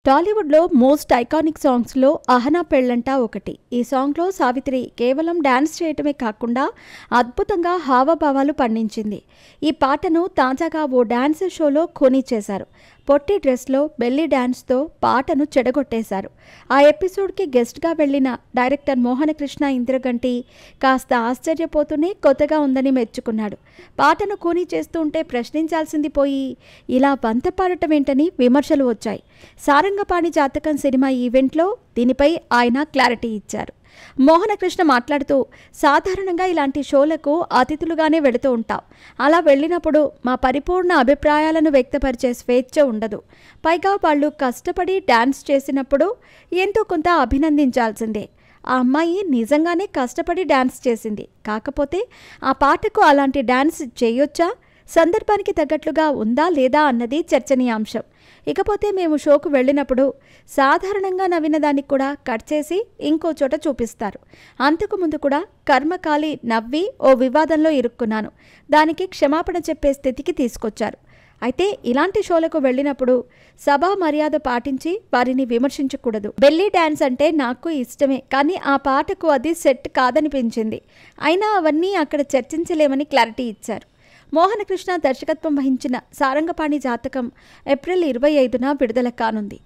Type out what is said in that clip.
టాలీవుడ్‌లో most iconic సాంగ్స్‌లో 'అహనా పెళ్ళంట' ఒకటి. ఈ సాంగ్‌లో సావిత్రి కేవలం డాన్స్ చేయటమే కాకుండా అద్భుతంగా హావభావాలు పండించింది. ఈ పాటను తాజాగా ఓ డాన్స్ షోలో ఖూనీ చేశారు. పొట్టి డ్రెస్‌లో బెల్లీ డాన్స్‌తో పాటను చెడగొట్టేశారు. ఆ ఎపిసోడ్‌కి గెస్ట్‌గా వెళ్లిన డైరెక్టర్ మోహనకృష్ణ ఇంద్రగంటి కాస్త ఆశ్చర్యపోతూనే కొత్తగా ఉందని మెచ్చుకున్నాడు. పాటను ఖూనీ చేస్తూ ఉంటే ప్రశ్నించాల్సింది పోయి ఇలా వంత పాడటమేంటని విమర్శలు వచ్చాయి. సారంగపాణి జాతకం సినిమా ఈవెంట్లో దీనిపై ఆయన క్లారిటీ ఇచ్చారు. మోహనకృష్ణ మాట్లాడుతూ, సాధారణంగా ఇలాంటి షోలకు అతిథులుగానే వెళుతూ ఉంటాం. అలా వెళ్ళినప్పుడు మా పరిపూర్ణ అభిప్రాయాలను వ్యక్తపరిచే స్వేచ్ఛ ఉండదు. పైగా వాళ్ళు కష్టపడి డాన్స్ చేసినప్పుడు ఎంతో కొంత అభినందించాల్సిందే. ఆ అమ్మాయి నిజంగానే కష్టపడి డాన్స్ చేసింది. కాకపోతే ఆ పాటకు అలాంటి డాన్స్ చేయొచ్చా, సందర్భానికి తగ్గట్లుగా ఉందా లేదా అన్నది చర్చనీయాంశం. ఇకపోతే మేము షోకు వెళ్ళినప్పుడు సాధారణంగా నవ్విన దానికి కూడా కట్ చేసి ఇంకో చోట చూపిస్తారు. అంతకుముందు కూడా కర్మకాలి నవ్వి ఓ వివాదంలో ఇరుక్కున్నాను. దానికి క్షమాపణ చెప్పే స్థితికి తీసుకొచ్చారు. అయితే ఇలాంటి షోలకు వెళ్ళినప్పుడు సభా మర్యాద పాటించి వారిని విమర్శించకూడదు. బెల్లీ డాన్స్ అంటే నాకు ఇష్టమే, కానీ ఆ పాటకు అది సెట్ కాదనిపించింది. అయినా అవన్నీ అక్కడ చర్చించలేమని క్లారిటీ ఇచ్చారు. మోహనకృష్ణ దర్శకత్వం వహించిన సారంగపాణి జాతకం ఏప్రిల్ 25న విడుదల కానుంది.